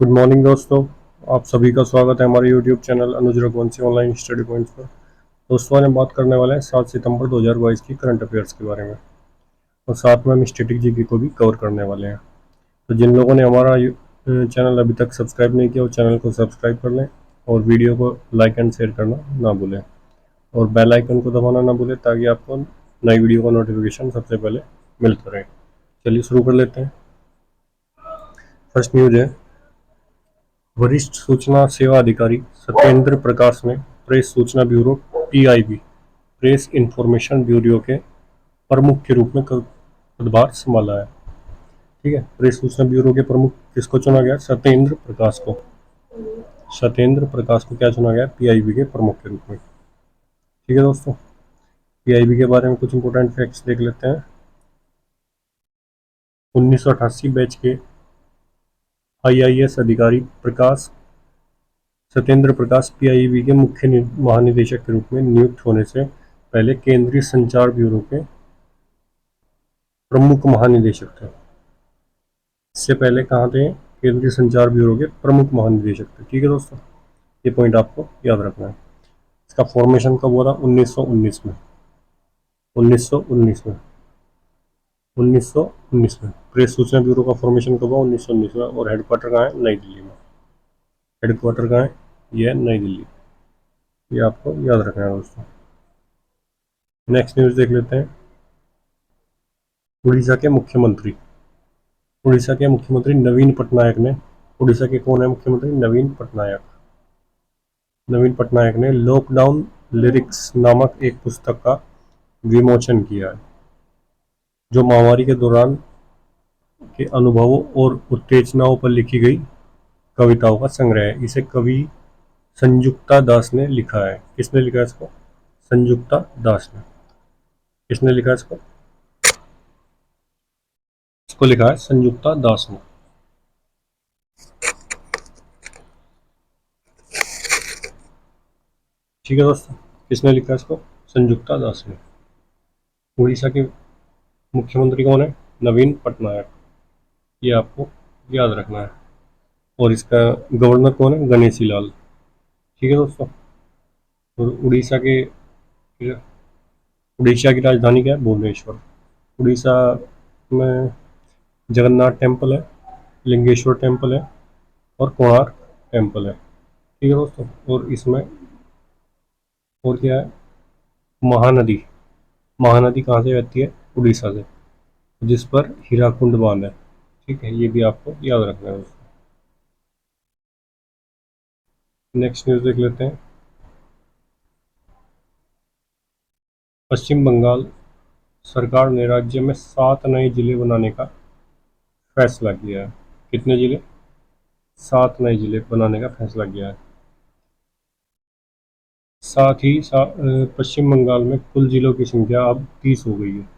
Good morning दोस्तों। आप सभी का स्वागत है हमारे यूट्यूब चैनल अनुज रघुवंशी ऑनलाइन स्टडी पॉइंट्स पर। दोस्तों आज हम बात करने वाले हैं 7 सितंबर 2022 की करंट अफेयर्स के बारे में और साथ में हम स्टैटिक जीके को भी कवर करने वाले हैं। तो जिन लोगों ने हमारा चैनल अभी तक सब्सक्राइब नहीं किया वो चैनल को सब्सक्राइब कर लें और वीडियो को लाइक एंड शेयर करना ना भूलें और बेल आइकन को दबाना ना भूलें ताकि आपको नई वीडियो का नोटिफिकेशन सबसे पहले मिलता रहे। चलिए शुरू कर लेते हैं। फर्स्ट न्यूज है, वरिष्ठ सूचना सेवा अधिकारी सत्येंद्र प्रकाश ने प्रेस सूचना bureau PIB press information bureau के प्रमुख के रूप में पदभार संभाला है। ठीक है, प्रेस सूचना ब्यूरो के प्रमुख किसको चुना गया? सत्येंद्र प्रकाश को। सत्येंद्र प्रकाश को क्या चुना गया? पीआईबी के प्रमुख के रूप में। ठीक है दोस्तों, पीआईबी के बारे में कुछ इंपोर्टेंट फैक्ट्स देख लेते हैं। 1988 बैच के आईआईएस अधिकारी सत्येंद्र प्रकाश पीआईबी के मुख्य महानिदेशक के रूप में नियुक्त होने से पहले केंद्रीय संचार ब्यूरो के प्रमुख महानिदेशक थे। इससे पहले कहाँ थे? केंद्रीय संचार ब्यूरो के प्रमुख महानिदेशक थे। ठीक है दोस्तों, ये पॉइंट आपको याद रखना है। इसका फॉर्मेशन कब हुआ था? 1919 में। 1919 में 1919 में प्रेस सूचना ब्यूरो का फॉर्मेशन कब हुआ? 1919 में। और हेडक्वार्टर कहाँ है? नई दिल्ली में। हेडक्वार्टर कहाँ है? ये है नई दिल्ली। ये आपको याद रखना है दोस्तों। नेक्स्ट न्यूज देख लेते हैं। उड़ीसा के मुख्यमंत्री नवीन पटनायक ने, उड़ीसा के कौन है मुख्यमंत्री? नवीन पटनायक। नवीन पटनायक ने लॉकडाउन लिरिक्स नामक एक पुस्तक का विमोचन किया है, जो महामारी के दौरान के अनुभवों और उत्तेजनाओं पर लिखी गई कविताओं का संग्रह है। इसे कवि संयुक्ता दास ने लिखा है। किसने लिखा है इसको? संयुक्ता दास ने। किसने लिखा है इसको? इसको लिखा है संयुक्ता दास ने। ठीक है दोस्तों, किसने लिखा है इसको? संयुक्ता दास ने। उड़ीसा के मुख्यमंत्री कौन है? नवीन पटनायक। ये आपको याद रखना है। और इसका गवर्नर कौन है? गणेशी लाल। ठीक है दोस्तों। और उड़ीसा की राजधानी क्या है? भुवनेश्वर। उड़ीसा में जगन्नाथ टेम्पल है, लिंगेश्वर टेम्पल है और कोणार्क टेम्पल है। ठीक है दोस्तों। और इसमें और क्या है? महानदी। महानदी कहाँ से बहती है? उड़ीसा से, जिस पर हीराकुंड बांध है। ठीक है, ये भी आपको याद रखना है दोस्तों। नेक्स्ट न्यूज देख लेते हैं। पश्चिम बंगाल सरकार ने राज्य में 7 नए जिले बनाने का फैसला किया है। कितने जिले? 7 नए जिले बनाने का फैसला किया है। साथ ही पश्चिम बंगाल में कुल जिलों की संख्या अब 30 हो गई है।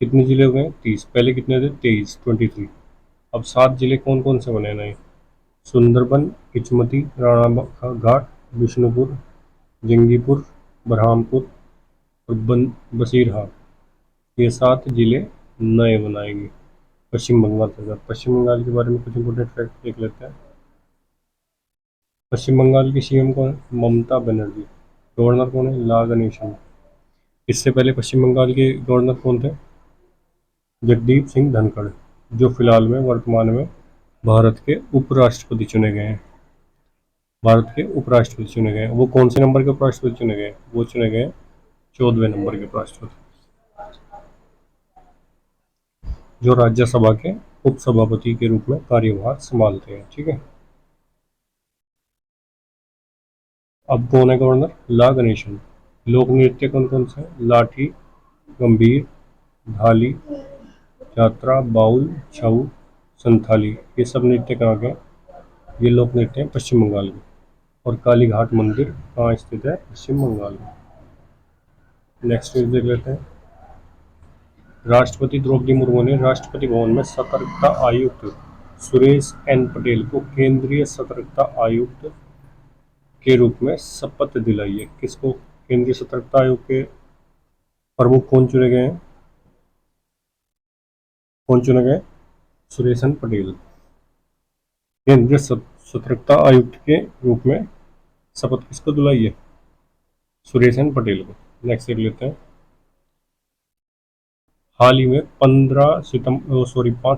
कितने जिले हो गए? 30। पहले कितने थे? 23। अब 7 जिले कौन कौन से बने नए? सुंदरबन, इचमती, राणा घाट, बिष्णुपुर, जंगीपुर, बरहामपुर और बसीरहाट। ये 7 जिले नए बनाएंगे पश्चिम बंगाल सरकार। पश्चिम बंगाल के बारे में कुछ इंपोर्टेंट फैक्ट देख लेते हैं। पश्चिम बंगाल की सीएम कौन है? ममता बनर्जी। गवर्नर कौन है? ला गणेशन। इससे पहले पश्चिम बंगाल के गवर्नर कौन थे? जगदीप सिंह धनखड़, जो फिलहाल में वर्तमान में भारत के उपराष्ट्रपति चुने गए हैं। भारत के उपराष्ट्रपति चुने गए हैं। वो कौन से नंबर के उपराष्ट्रपति चुने गए? वो चुने गए 14वें नंबर के उपराष्ट्रपति, जो राज्यसभा के उपसभापति के रूप में कार्यभार संभालते हैं। ठीक है, अब कौन है गवर्नर? ला गणेशन। लोक नृत्य कौन कौन से? लाठी, गंभीर, धाली, यात्रा, बाउल, छऊ, संथाली। ये सब नृत्य कहाँ के? ये लोक नृत्य हैं पश्चिम बंगाल के। और काली घाट मंदिर कहाँ स्थित है? पश्चिम बंगाल में। नेक्स्ट न्यूज देख लेते हैं। राष्ट्रपति द्रौपदी मुर्मू ने राष्ट्रपति भवन में सतर्कता आयुक्त सुरेश एन पटेल को केंद्रीय सतर्कता आयुक्त के रूप में शपथ दिलाई है। किसको केंद्रीय सतर्कता आयोग के प्रमुख कौन चुने गए हैं? कौन चुने गए? सुरेश एन पटेल। केंद्रीय सतर्कता आयुक्त के रूप में शपथ किसको दिलाई है? सुरेशन पटेल को। नेक्स्ट देख लेते हैं। हाल ही में 5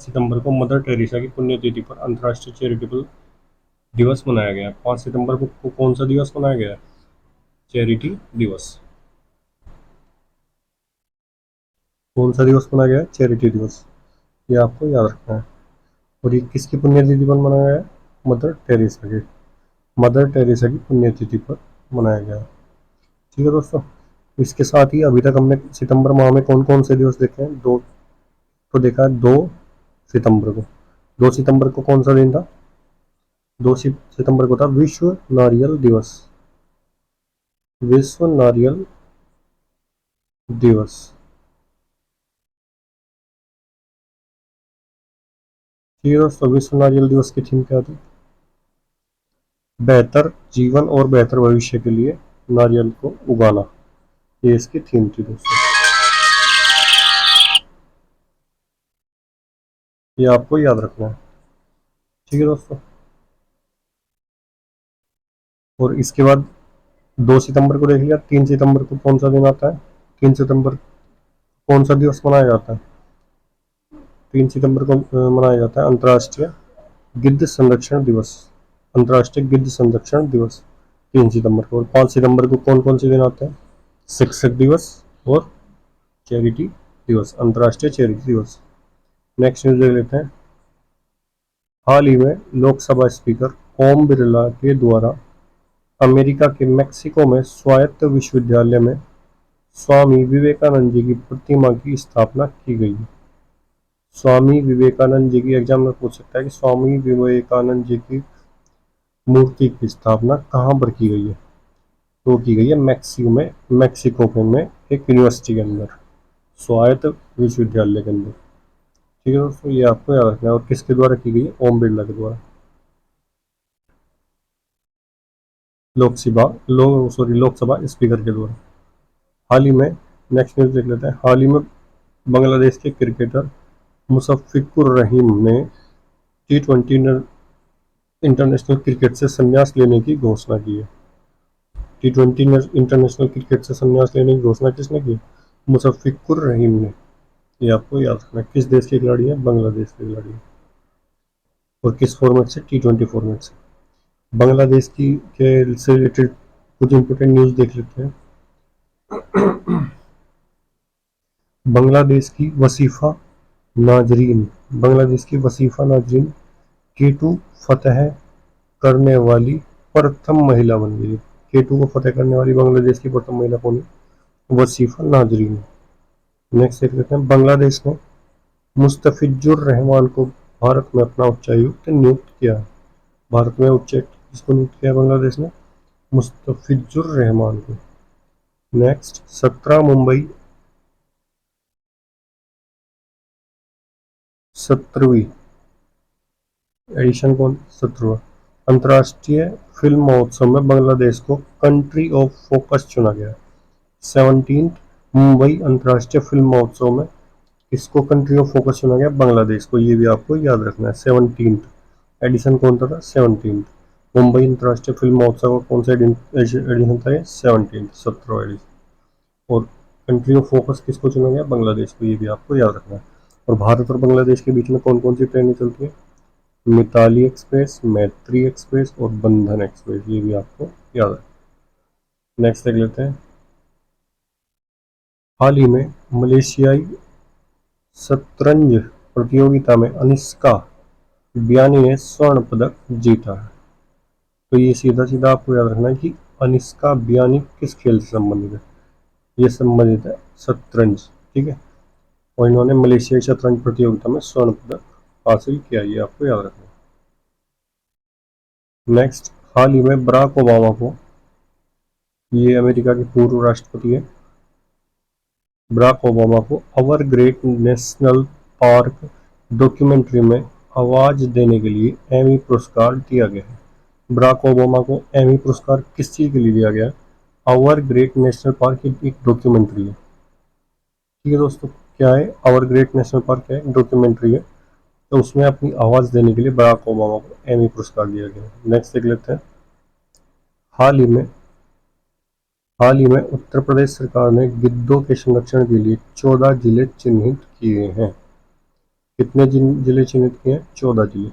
सितंबर को मदर टेरेसा की पुण्यतिथि पर अंतर्राष्ट्रीय चैरिटेबल दिवस मनाया गया। 5 सितंबर को कौन सा दिवस मनाया गया? चैरिटी दिवस। कौन सा दिवस मनाया गया? चैरिटी दिवस। ये आपको याद रखना है। और ये किसकी पुण्यतिथि पर मनाया गया? मदर टेरेसा की। मदर टेरेसा की पुण्यतिथि पर मनाया गया। ठीक है दोस्तों, इसके साथ ही अभी तक हमने सितंबर माह में कौन कौन से दिवस देखे हैं? दो तो देखा है। 2 सितंबर को, 2 सितंबर को कौन सा दिन था? 2 सितंबर को था विश्व नारियल दिवस। विश्व नारियल दिवस। ठीक है दोस्तों, विश्व नारियल दिवस की थीम क्या थी? बेहतर जीवन और बेहतर भविष्य के लिए नारियल को उगाना। ये इसकी थीम थी दोस्तों। ये आपको याद रखना है। ठीक है दोस्तों, और इसके बाद 2 सितंबर को देख लिया। 3 सितंबर को कौन सा दिन आता है? 3 सितंबर कौन सा दिवस मनाया जाता है? 3 सितंबर को मनाया जाता है अंतर्राष्ट्रीय गिद्ध संरक्षण दिवस। अंतर्राष्ट्रीय गिद्ध संरक्षण दिवस 3 सितंबर को। और 5 सितंबर को कौन कौन से दिन आते हैं? शिक्षक दिवस और चैरिटी दिवस, अंतर्राष्ट्रीय चैरिटी दिवस। नेक्स्ट न्यूज देख लेते हैं। हाल ही में लोकसभा स्पीकर ओम बिरला के द्वारा अमेरिका के मेक्सिको में स्वायत्त विश्वविद्यालय में स्वामी विवेकानंद जी की प्रतिमा की स्थापना की गई। स्वामी विवेकानंद जी की एग्जाम में पूछ सकता है कि स्वामी विवेकानंद जी की मूर्ति की स्थापना कहाँ पर की गई है? तो की गई है मेक्सिको में एक यूनिवर्सिटी के अंदर, स्वायत्त विश्वविद्यालय के अंदर। ठीक है दोस्तों, ये आपको याद रखना है। और किसके द्वारा की गई है? ओम बिरला के द्वारा। लोकसभा स्पीकर के द्वारा। हाल ही में, नेक्स्ट न्यूज देख लेते हैं। हाल ही में बांग्लादेश के क्रिकेटर मुशफिकुर रहीम ने T20 इंटरनेशनल क्रिकेट से संन्यास लेने की घोषणा की है। T20 इंटरनेशनल क्रिकेट से संन्यास लेने की घोषणा किसने की? मुशफिकुर रहीम ने। ये आपको याद रखना है। किस देश के खिलाड़ी है? बांग्लादेश के खिलाड़ी है। और किस फॉर्मेट से? T20 फॉर्मेट से। बांग्लादेश की के से रिलेटेड कुछ इंपोर्टेंट न्यूज देख लेते हैं। बांग्लादेश की वसीफा नाजरीन K2 फतह करने वाली प्रथम महिला बन गई। K2 को फतेह करने वाली बांग्लादेश की प्रथम महिला कौन है? वसीफा नाजरीन। नेक्स्ट देख लेते हैं। बांग्लादेश ने मुस्तफिजुर रहमान को भारत में अपना उच्चायुक्त नियुक्त किया। भारत में उच्चायुक्त किसको नियुक्त किया बांग्लादेश ने? मुस्तफिजुर रहमान को। नेक्स्ट, 17वीं एडिशन कौन? 17वां अंतर्राष्ट्रीय फिल्म महोत्सव में बांग्लादेश को कंट्री ऑफ फोकस चुना गया। 17th मुंबई अंतर्राष्ट्रीय फिल्म महोत्सव में किसको कंट्री ऑफ फोकस चुना गया? बांग्लादेश को। ये भी आपको याद रखना है। 17th एडिशन कौन सा था? 17th मुंबई अंतर्राष्ट्रीय फिल्म महोत्सव का कौन सा एडिशन था? ये 17th 17वां एडिशन। और कंट्री ऑफ फोकस किसको चुना गया? बांग्लादेश को। ये भी आपको याद रखना है। और भारत और बांग्लादेश के बीच में कौन कौन सी ट्रेनें चलती है? मिताली एक्सप्रेस, मैत्री एक्सप्रेस और बंधन एक्सप्रेस। ये भी आपको याद है। नेक्स्ट देख लेते हैं। हाल ही में मलेशियाई शतरंज प्रतियोगिता में अनिष्का बियानी ने स्वर्ण पदक जीता है। तो ये सीधा सीधा आपको याद रखना है कि अनिष्का बियानी किस खेल से संबंधित है? ये संबंधित है शतरंज। ठीक है, और इन्होंने मलेशियाई शतरंज प्रतियोगिता में स्वर्ण पदक हासिल किया। ये आपको याद रखना है। नेक्स्ट, हाल ही में बराक ओबामा को, ये अमेरिका के पूर्व राष्ट्रपति है, बराक ओबामा को अवर ग्रेट नेशनल पार्क डॉक्यूमेंट्री में आवाज देने के लिए एमी पुरस्कार दिया गया है। बराक ओबामा को एमी पुरस्कार किस चीज के लिए दिया गया है? आवर ग्रेट नेशनल पार्क एक डॉक्यूमेंट्री है। ठीक है दोस्तों, क्या है आवर ग्रेट नेशनल पार्क? है डॉक्यूमेंट्री है। तो उसमें अपनी आवाज़ देने के लिए बराक ओबामा को एमी पुरस्कार दिया गया। नेक्स्ट देख लेते हैं। हाल ही में हाल ही में उत्तर प्रदेश सरकार ने गिद्धों के संरक्षण के लिए 14 जिले चिन्हित किए हैं। कितने जिले चिन्हित किए हैं? 14 जिले।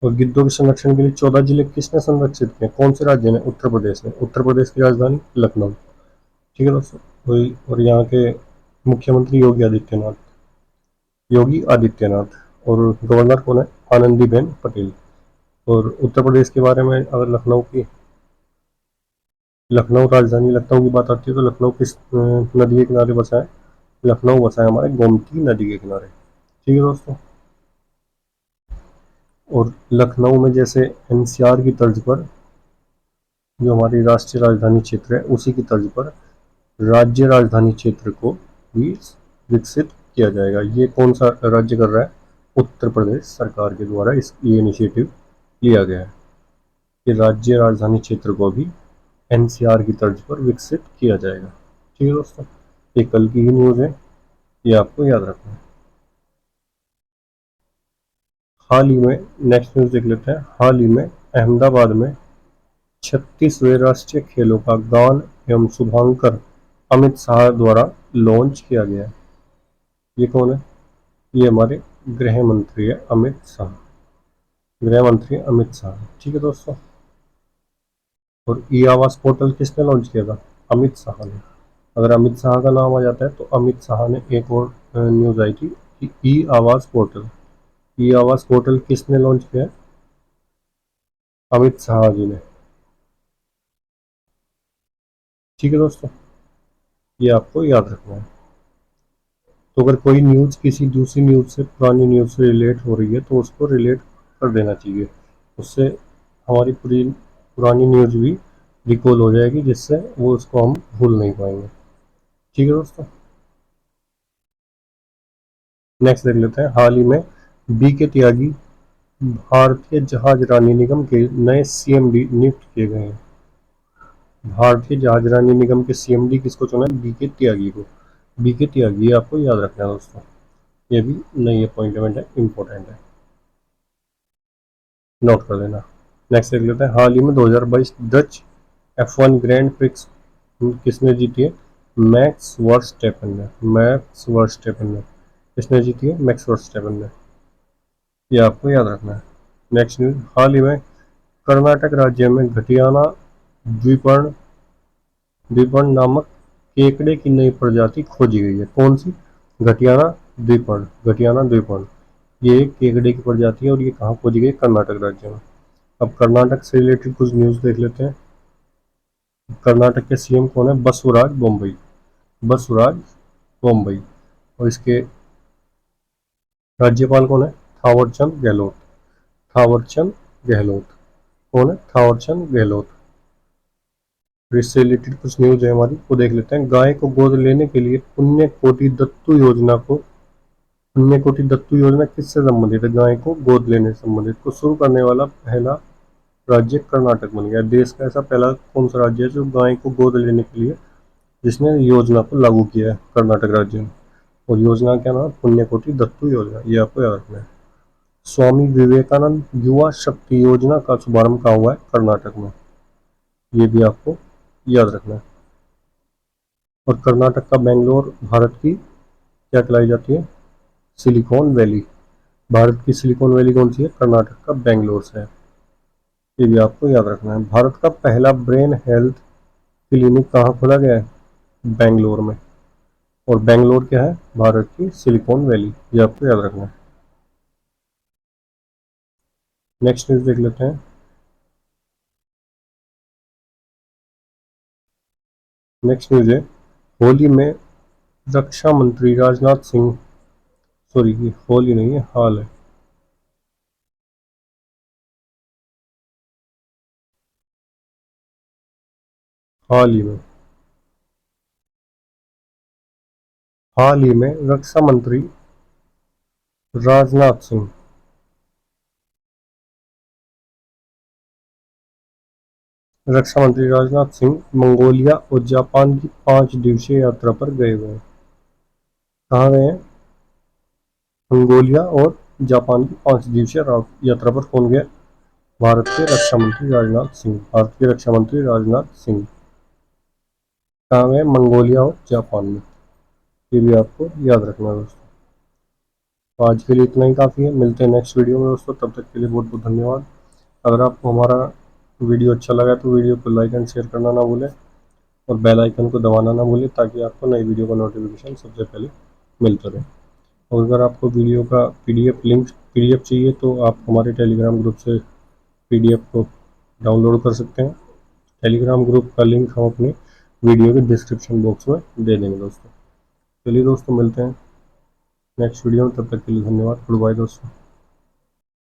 और गिद्धों के संरक्षण के लिए 14 जिले किसने संरक्षित किए? कौन से राज्य ने? उत्तर प्रदेश ने। उत्तर प्रदेश की राजधानी लखनऊ। ठीक है दोस्तों। और यहाँ के मुख्यमंत्री योगी आदित्यनाथ। और गवर्नर कौन है? आनंदीबेन पटेल। और उत्तर प्रदेश के बारे में अगर लखनऊ राजधानी लखनऊ की बात आती है तो लखनऊ किस नदी के किनारे बसा है? लखनऊ बसा है हमारे गोमती नदी के किनारे। ठीक है दोस्तों। और लखनऊ में जैसे एनसीआर की तर्ज पर जो हमारी राष्ट्रीय राजधानी क्षेत्र है उसी की तर्ज पर राज्य राजधानी क्षेत्र को भी विकसित किया जाएगा। ये कौन सा राज्य कर रहा है? उत्तर प्रदेश सरकार के द्वारा ये इनिशिएटिव लिया गया है कि राज्य राजधानी क्षेत्र को भी एनसीआर की तर्ज पर विकसित किया जाएगा। ठीक है दोस्तों। ये कल की ही न्यूज़ है, ये आपको याद रखना है। हाल ही में नेक्स्ट न्यूज़ देख लेते हैं। हाल ही में अहमदाबाद में 36वें राष्ट्रीय खेलों का गान एवं शुभांकर अमित शाह द्वारा लॉन्च किया गया है। ये कौन है? ये हमारे गृह मंत्री है अमित शाह। गृह मंत्री अमित शाह। ठीक है दोस्तों। और ई आवास पोर्टल किसने लॉन्च किया था? अमित शाह ने। अगर अमित शाह का नाम आ जाता है तो अमित शाह ने एक और न्यूज़ आई थी कि ई आवास पोर्टल किसने लॉन्च किया है? अमित शाह जी ने। ठीक है दोस्तों। ये आपको याद रखना है। तो अगर कोई न्यूज़ किसी दूसरी न्यूज़ से पुरानी न्यूज़ से रिलेट हो रही है तो उसको रिलेट कर देना चाहिए। उससे हमारी पूरी पुरानी न्यूज़ भी रिकॉल हो जाएगी, जिससे वो उसको हम भूल नहीं पाएंगे। ठीक है दोस्तों। नेक्स्ट देख लेते हैं। हाल ही में बी के त्यागी भारतीय जहाज रानी निगम के नए सीएमडी नियुक्त किए गए हैं। भारतीय जहाज रानी निगम के सीएमडी किसको चुना है? बी के त्यागी को। बी के त्यागी, ये आपको याद रखना है दोस्तों। ये भी नई अपॉइंटमेंट है, इंपॉर्टेंट है, नोट कर लेना। नेक्स्ट देख लेते हैं। हाल ही में 2022 डच F1 ग्रैंड प्रिक्स किसने जीती है? मैक्स वर्स्टेपन ने। किसने जीती है? मैक्स वर्स्टेपन ने। ये आपको याद रखना है। Next news. हाल ही में कर्नाटक राज्य में घटियाना द्वीपर्ण द्वीपर्ण नामक केकड़े की नई प्रजाति खोजी गई है। कौन सी? घटियाना घटियाना द्वीपर्ण। ये केकड़े की प्रजाति है और ये कहाँ खोजी गई? कर्नाटक राज्य में। अब कर्नाटक से रिलेटेड कुछ न्यूज़ देख लेते हैं। कर्नाटक के सीएम कौन है? बसवराज बोम्मई। और इसके राज्यपाल कौन है? थावरचंद गहलोत। कौन है? थावरचंद गहलोत। इससे रिलेटेड कुछ न्यूज है हमारी, वो देख लेते हैं। गाय को गोद लेने के लिए पुण्य कोटि दत्तू योजना किससे संबंधित है? गाय को गोद लेने से संबंधित को शुरू करने वाला पहला राज्य कर्नाटक बन गया। देश का ऐसा पहला कौन सा राज्य है जो गाय को गोद लेने के लिए जिसने योजना को लागू किया है? कर्नाटक राज्य ने। और योजना का नाम पुण्यकोटि दत्तू योजना। ये आपको याद रखना है। स्वामी विवेकानंद युवा शक्ति योजना का शुभारंभ कहाँ हुआ है? कर्नाटक में। ये भी आपको याद रखना है। और कर्नाटक का बेंगलोर भारत की क्या कहलाई जाती है? Silicon valley. भारत की सिलिकॉन वैली कौन सी है? कर्नाटक का बेंगलोर से है। ये भी आपको याद रखना है। भारत का पहला ब्रेन हेल्थ क्लिनिक कहाँ खोला गया है? बेंगलोर में। और बेंगलोर क्या है? भारत की सिलिकॉन वैली। ये आपको याद रखना है। नेक्स्ट न्यूज देख लेते हैं। नेक्स्ट न्यूज है। होली में रक्षा मंत्री राजनाथ सिंह, सॉरी ये होली नहीं है, हाल है। हाल ही में हाल ही में राजनाथ सिंह रक्षा मंत्री राजनाथ सिंह मंगोलिया और जापान की 5 दिवसीय यात्रा पर गए हुए हैं। कहाँ गए हैं? मंगोलिया और जापान की 5 दिवसीय यात्रा पर कौन गया? भारत के रक्षा मंत्री राजनाथ सिंह। भारत के रक्षा मंत्री राजनाथ सिंह कहाँ गए? मंगोलिया और जापान में। ये भी आपको याद रखना है दोस्तों। तो आज के लिए इतना ही काफ़ी है, मिलते हैं नेक्स्ट वीडियो में दोस्तों, तब तक के लिए बहुत बहुत धन्यवाद। अगर आपको हमारा वीडियो अच्छा लगा तो वीडियो को लाइक एंड शेयर करना ना भूलें और बेल आइकन को दबाना ना भूलें, ताकि आपको नई वीडियो का नोटिफिकेशन सबसे पहले मिलता रहे। और अगर आपको वीडियो का पीडीएफ चाहिए तो आप हमारे टेलीग्राम ग्रुप से पीडीएफ को डाउनलोड कर सकते हैं। टेलीग्राम ग्रुप का लिंक हम अपने वीडियो के डिस्क्रिप्शन बॉक्स में दे देंगे दोस्तों। चलिए दोस्तों, मिलते हैं नेक्स्ट वीडियो में, तब तक के लिए धन्यवाद। गुड बाय दोस्तों।